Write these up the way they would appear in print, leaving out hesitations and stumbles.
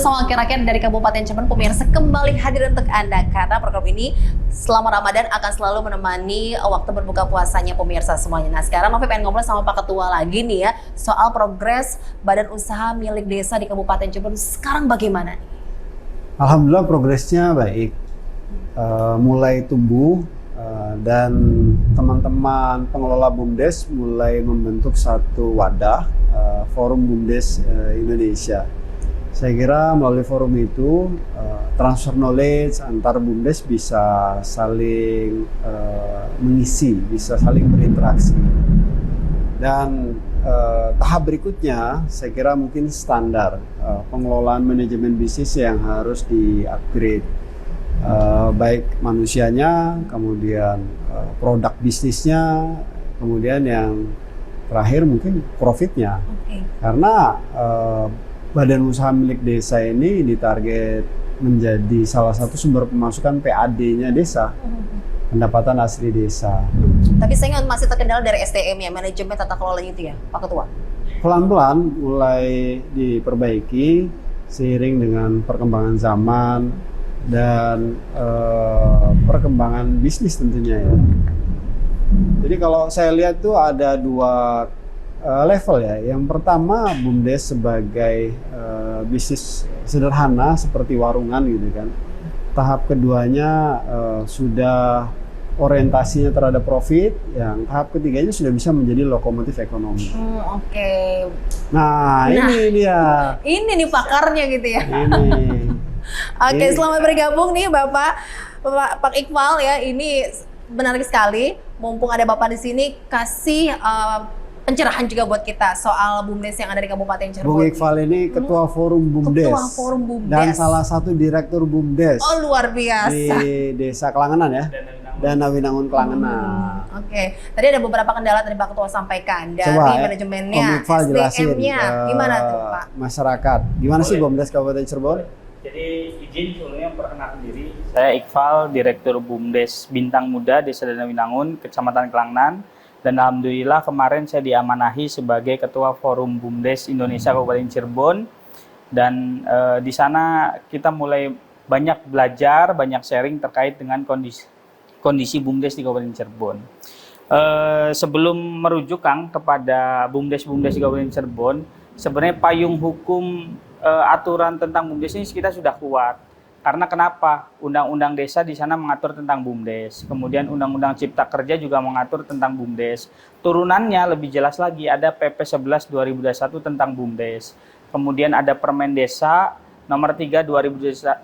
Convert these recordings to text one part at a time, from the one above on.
bersama Wakil Rakyat dari Kabupaten Cirebon, pemirsa kembali hadir untuk Anda karena program ini selama Ramadan akan selalu menemani waktu berbuka puasanya pemirsa semuanya. Nah sekarang Novi pengen ngobrol sama Pak Ketua lagi nih ya soal progres badan usaha milik desa di Kabupaten Cirebon sekarang bagaimana nih? Alhamdulillah progresnya baik, mulai tumbuh dan teman-teman pengelola BUMDes mulai membentuk satu wadah, Forum BUMDes Indonesia. Saya kira melalui forum itu transfer knowledge antar BUMDes bisa saling mengisi, bisa saling berinteraksi. Dan tahap berikutnya saya kira mungkin standar pengelolaan manajemen bisnis yang harus di-upgrade. Baik manusianya, kemudian produk bisnisnya, kemudian yang terakhir mungkin profitnya. Karena badan usaha milik desa ini ditarget menjadi salah satu sumber pemasukan PAD-nya desa, pendapatan asli desa. Tapi saya ingat masih terkendala dari SDM ya, manajemen tata kelola itu ya, Pak Ketua? Pelan-pelan mulai diperbaiki seiring dengan perkembangan zaman dan perkembangan bisnis tentunya ya. Jadi kalau saya lihat tuh ada dua level ya. Yang pertama BUMDes sebagai bisnis sederhana seperti warungan gitu kan. Tahap keduanya sudah orientasinya terhadap profit. Yang tahap ketiganya sudah bisa menjadi lokomotif ekonomi. Nah ini dia. Ini nih pakarnya gitu ya. Ini. Selamat bergabung nih Pak Iqbal ya. Ini menarik sekali. Mumpung ada Bapak di sini, kasih pencerahan juga buat kita soal BUMDes yang ada di Kabupaten Cirebon. Bung Iqbal ini Ketua Forum BUMDes. Ketua Forum BUMDes. Dan salah satu Direktur BUMDes. Oh luar biasa. Di Desa Kelangenan ya. Dana Winangun Kelangenan. Tadi ada beberapa kendala tadi Pak Ketua sampaikan dari manajemennya, SDM-nya, gimana tuh Pak? Masyarakat. Gimana sih BUMDes Kabupaten Cirebon? Jadi izin sebelumnya memperkenalkan diri. Saya Iqbal, Direktur BUMDes Bintang Muda Desa Dana Winangun, Kecamatan Kelangenan. Dan alhamdulillah kemarin saya diamanahi sebagai Ketua Forum BUMDes Indonesia Kabupaten Cirebon. Dan di sana kita mulai banyak belajar, banyak sharing terkait dengan kondisi BUMDes di Kabupaten Cirebon. Sebelum merujuk Kang kepada BUMDes di Kabupaten Cirebon, sebenarnya payung hukum aturan tentang BUMDes ini kita sudah kuat. Karena kenapa? Undang-undang desa di sana mengatur tentang BUMDes. Kemudian Undang-Undang Cipta Kerja juga mengatur tentang BUMDes. Turunannya lebih jelas lagi ada PP 11 2021 tentang BUMDes. Kemudian ada Permen Desa nomor 3 2021,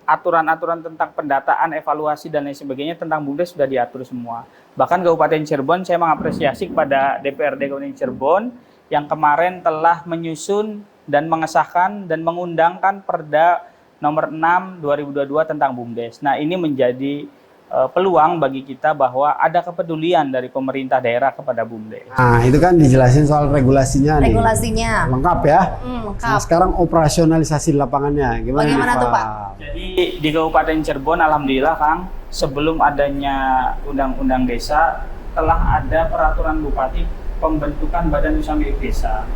aturan-aturan tentang pendataan, evaluasi dan lain sebagainya tentang BUMDes sudah diatur semua. Bahkan Kabupaten Cirebon saya mengapresiasi kepada DPRD Kabupaten Cirebon yang kemarin telah menyusun dan mengesahkan dan mengundangkan Perda nomor 6 2022 tentang BUMDes. Nah, ini menjadi peluang bagi kita bahwa ada kepedulian dari pemerintah daerah kepada BUMDes. Nah, itu kan dijelasin soal regulasinya nih. Regulasinya. Lengkap ya. Lengkap. Nah, sekarang operasionalisasi di lapangannya. Bagaimana tuh, Pak? Jadi di Kabupaten Cirebon alhamdulillah Kang, sebelum adanya undang-undang desa telah ada peraturan bupati pembentukan badan usaha milik desa.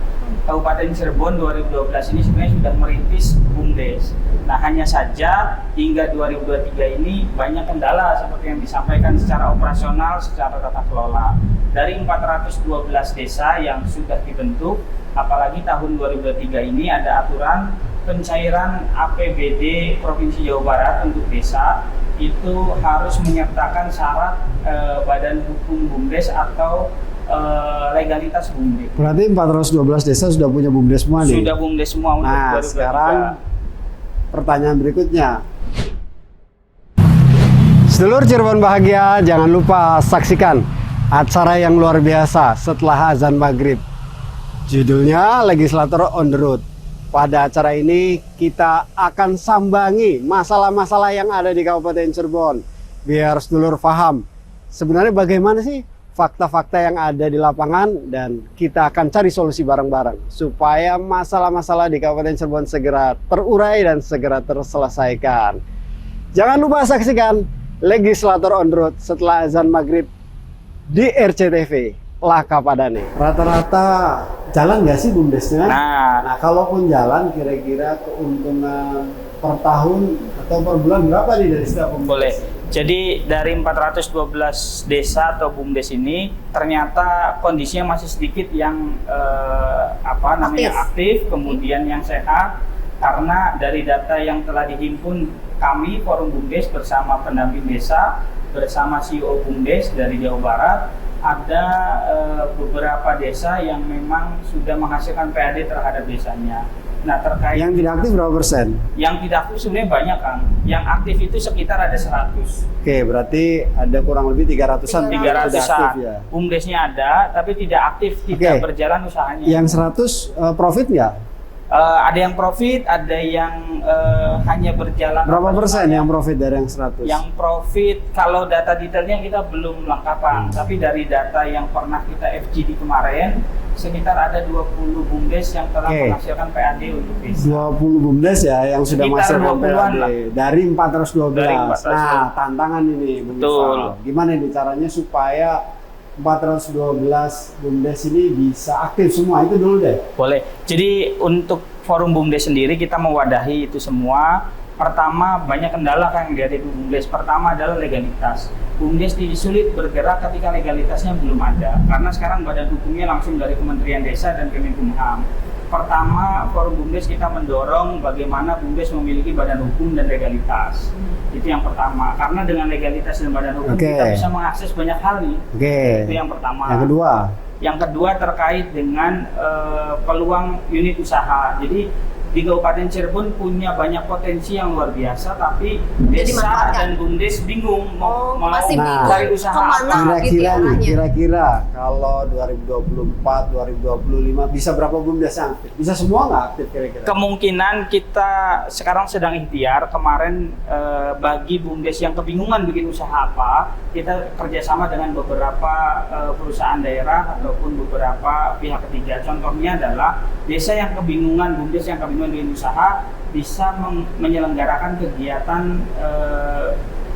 Kabupaten Cirebon 2012 ini sebenarnya sudah merintis BUMDes. Nah, hanya saja hingga 2023 ini banyak kendala seperti yang disampaikan secara operasional, secara tata kelola. Dari 412 desa yang sudah dibentuk, apalagi tahun 2023 ini ada aturan pencairan APBD Provinsi Jawa Barat untuk desa itu harus menyertakan syarat badan hukum BUMDes atau legalitas BUMDes. Berarti 412 desa sudah punya BUMDes semua nih? Sudah BUMDes semua untuk 2023. Sekarang pertanyaan berikutnya. Sedulur Cirebon bahagia, jangan lupa saksikan acara yang luar biasa setelah azan maghrib. Judulnya Legislator on the Road. Pada acara ini kita akan sambangi masalah-masalah yang ada di Kabupaten Cirebon. Biar sedulur paham sebenarnya bagaimana sih fakta-fakta yang ada di lapangan, dan kita akan cari solusi bareng-bareng supaya masalah-masalah di Kabupaten Cirebon segera terurai dan segera terselesaikan. Jangan lupa saksikan Legislator on the Road setelah azan maghrib di RCTV Laka Padane. Rata-rata Jalan nggak sih BUMDesnya? Nah, Nah, kalaupun jalan, kira-kira keuntungan per tahun atau per bulan berapa nih dari setiap BUMDes? boleh. Jadi dari 412 desa atau BUMDes ini ternyata kondisinya masih sedikit yang aktif, kemudian yang sehat, karena dari data yang telah dihimpun kami Forum BUMDes bersama pendamping desa bersama CEO BUMDes dari Jawa Barat, ada beberapa desa yang memang sudah menghasilkan PAD terhadap desanya. Nah, terkait Yang tidak aktif berapa persen? yang tidak aktif sebenarnya banyak, Kang. Yang aktif itu sekitar ada 100. Oke, berarti ada kurang lebih 300-an. 300-an. aktif ya. BUMDesnya ada, tapi tidak aktif, tidak Oke. berjalan usahanya. Yang 100 profit nggak? Ada yang profit, ada yang hanya berjalan. Berapa persen operasionalnya. yang profit dari yang 100? Yang profit, kalau data detailnya kita belum lengkap, Pak. Tapi dari data yang pernah kita FGD kemarin, sekitar ada 20 BUMDes yang telah Oke. menghasilkan PAD untuk desa. 20 BUMDes ya yang sudah Sekitar masuk 20-an PAD lah. dari 412. Dari 412. Nah, tantangan ini Bung Betul. Ifal. Gimana nih caranya supaya 412 BUMDes ini bisa aktif semua? Itu dulu deh. Boleh. Jadi untuk Forum BUMDes sendiri kita mewadahi itu semua. Pertama, banyak kendala kan yang dihadapi BUMDes. Pertama adalah legalitas. BUMDes sulit bergerak ketika legalitasnya belum ada. Karena sekarang badan hukumnya langsung dari Kementerian Desa dan Kemenkumham. Pertama, Forum BUMDes kita mendorong bagaimana BUMDes memiliki badan hukum dan legalitas. Itu yang pertama. Karena dengan legalitas dan badan hukum Oke. kita bisa mengakses banyak hal nih. Oke. Itu yang pertama. Yang kedua, Yang kedua terkait dengan peluang unit usaha. Jadi di Kabupaten Cirebon punya banyak potensi yang luar biasa, tapi desa dimanfaatkan. dan BUMDes bingung mau masih Nah, bingung cari usaha kemana apa. gitu ya kira-kira nih, arahnya. kira-kira kalau 2024, 2025 bisa berapa BUMDes yang aktif? Bisa semua nggak aktif kira-kira? Kemungkinan kita sekarang sedang ikhtiar. Kemarin bagi BUMDes yang kebingungan bikin usaha apa, kita kerjasama dengan beberapa perusahaan daerah ataupun beberapa pihak ketiga. Contohnya adalah desa yang kebingungan, BUMDes yang kebingungan bikin usaha bisa menyelenggarakan kegiatan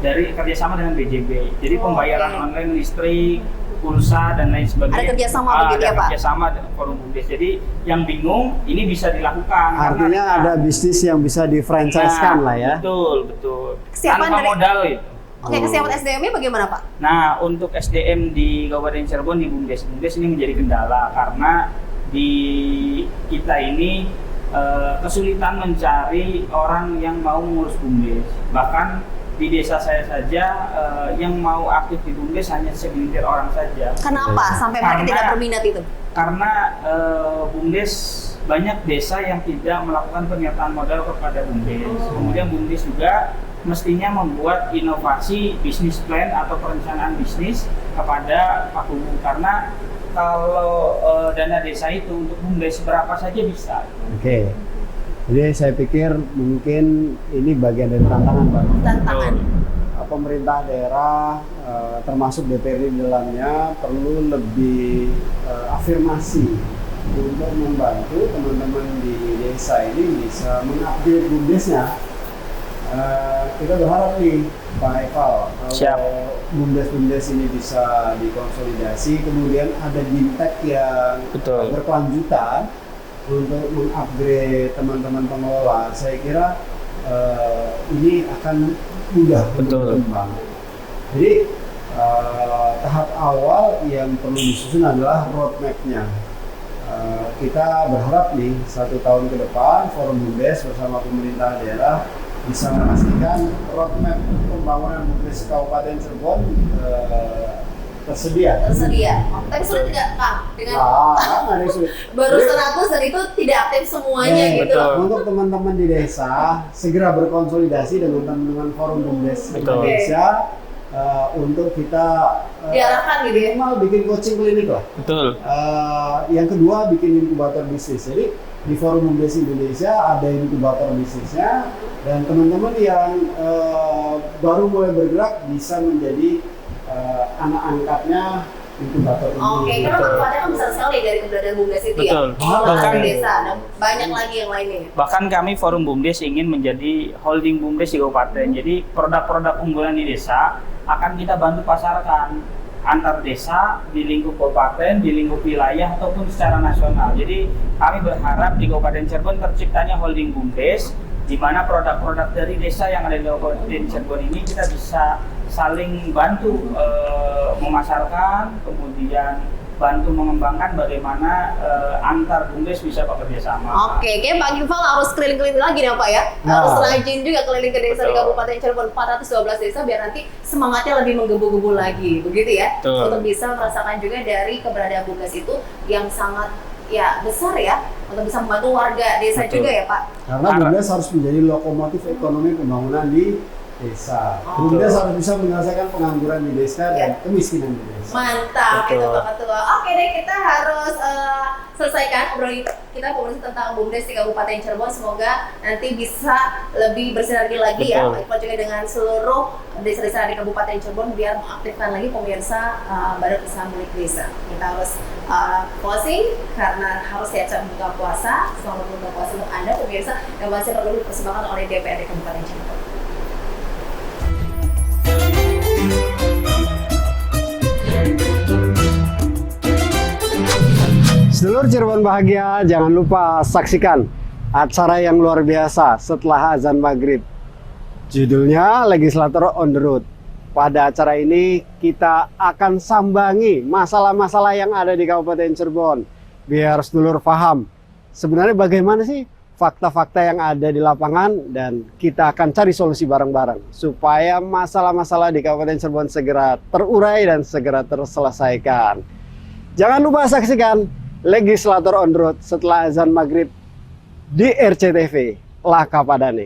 dari kerjasama dengan BJB. Jadi Oh, pembayaran oke. online listrik, pulsa dan lain sebagainya. Ada kerjasama begitu ya, ada Pak? kerjasama dengan Forum BUMDes. Jadi yang bingung ini bisa dilakukan. Artinya karena ada bisnis yang bisa di-franchise-kan lah ya. Betul, betul. Kesiapan Tanpa dari- modal itu. Oke, kesiapan SDM-nya bagaimana, Pak? Nah, untuk SDM di Kabupaten Cirebon di BUMDes ini menjadi kendala karena di kita ini kesulitan mencari orang yang mau mengurus BUMDes. Bahkan di desa saya saja yang mau aktif di BUMDes hanya segelintir orang saja. Kenapa sampai mereka Karena- tidak berminat itu? Karena BUMDes banyak desa yang tidak melakukan penyertaan modal kepada BUMDes. Kemudian BUMDes juga mestinya membuat inovasi bisnis plan atau perencanaan bisnis kepada Pak Gubernur, karena kalau dana desa itu untuk BUMDes berapa saja bisa. Oke. Jadi saya pikir mungkin ini bagian dari tantangan, Pak. Tantangan. Pemerintah daerah termasuk DPRD di dalamnya perlu lebih afirmasi untuk membantu teman-teman di desa ini bisa mengupdate BUMDesnya. Kita berharap nih Pak Eval, Siap. kalau BUMDes ini bisa dikonsolidasi, kemudian ada Bintek yang Betul. berkelanjutan untuk mengupgrade teman-teman pengelola, saya kira ini akan mudah untuk Betul. berkembang. Jadi tahap awal yang perlu disusun adalah roadmap-nya. Kita berharap nih 1 tahun ke depan Forum BUMDes bersama pemerintah daerah bisa memastikan roadmap pembangunan BUMDes Kabupaten Cirebon tersedia. Tapi sulit tidak, Kang? Dengan Nggak ada yang sulit. baru Jadi, 100 dan itu tidak aktif semuanya Eh, gitu. betul. untuk teman-teman di desa segera berkonsolidasi dengan teman-teman Forum BUMDes Betul. Indonesia untuk kita Diarahkan gitu ya. minimal bikin coaching klinik lah. Betul. Yang kedua bikin inkubator bisnis. Jadi di Forum BUMDes Indonesia ada inkubator bisnisnya, dan teman-teman yang baru mulai bergerak bisa menjadi anak angkatnya inkubator ini. Oke, karena manfaatnya kan besar sekali dari keberadaan BUMDes itu Betul. ya. Bahkan Bahkan- desa dan banyak lagi yang lainnya. Bahkan kami Forum BUMDes ingin menjadi holding BUMDes di kabupaten. Jadi produk-produk unggulan di desa akan kita bantu pasarkan. antar desa, di lingkup kabupaten, di lingkup wilayah ataupun secara nasional. Jadi kami berharap di Kabupaten Cirebon terciptanya holding BUMDes, di mana produk-produk dari desa yang ada di Kabupaten Cirebon ini kita bisa saling bantu memasarkan, kemudian bantu mengembangkan bagaimana antar BUMDes bisa bekerja sama. Oke, kayak Pak Gifal harus keliling-keliling lagi nih Pak ya. Nah. Harus rajin juga keliling ke desa di Betul. Kabupaten Cirebon 412 desa biar nanti semangatnya lebih menggebu-gebu lagi, begitu ya. Betul. Untuk bisa merasakan juga dari keberadaan BUMDes itu yang sangat ya besar ya untuk bisa membantu warga desa Betul. juga ya Pak. Karena BUMDes harus menjadi lokomotif ekonomi pembangunan di desa. Oh. BUMDes harus bisa menyelesaikan pengangguran di desa dan kemiskinan di desa. Mantap, Betul. itu Pak Ketua. Oke deh, kita harus selesaikan obrolan kita ngobrolin tentang BUMDes di Kabupaten Cirebon. Semoga nanti bisa lebih bersinergi lagi ya, Betul. Pak juga dengan seluruh desa-desa di Kabupaten Cirebon biar mengaktifkan lagi pemirsa badan usaha milik desa. Kita harus closing karena harus siap-siap buka puasa. Selamat buka puasa untuk Anda pemirsa yang masih perlu dipersembahkan oleh DPRD Kabupaten Cirebon. Sedulur Cirebon bahagia, jangan lupa saksikan acara yang luar biasa setelah azan maghrib. Judulnya Legislator on the Road. Pada acara ini kita akan sambangi masalah-masalah yang ada di Kabupaten Cirebon. Biar sedulur paham sebenarnya bagaimana sih fakta-fakta yang ada di lapangan, dan kita akan cari solusi bareng-bareng supaya masalah-masalah di Kabupaten Cirebon segera terurai dan segera terselesaikan. Jangan lupa saksikan Legislator on the Road setelah azan maghrib di RCTV Laka Padane.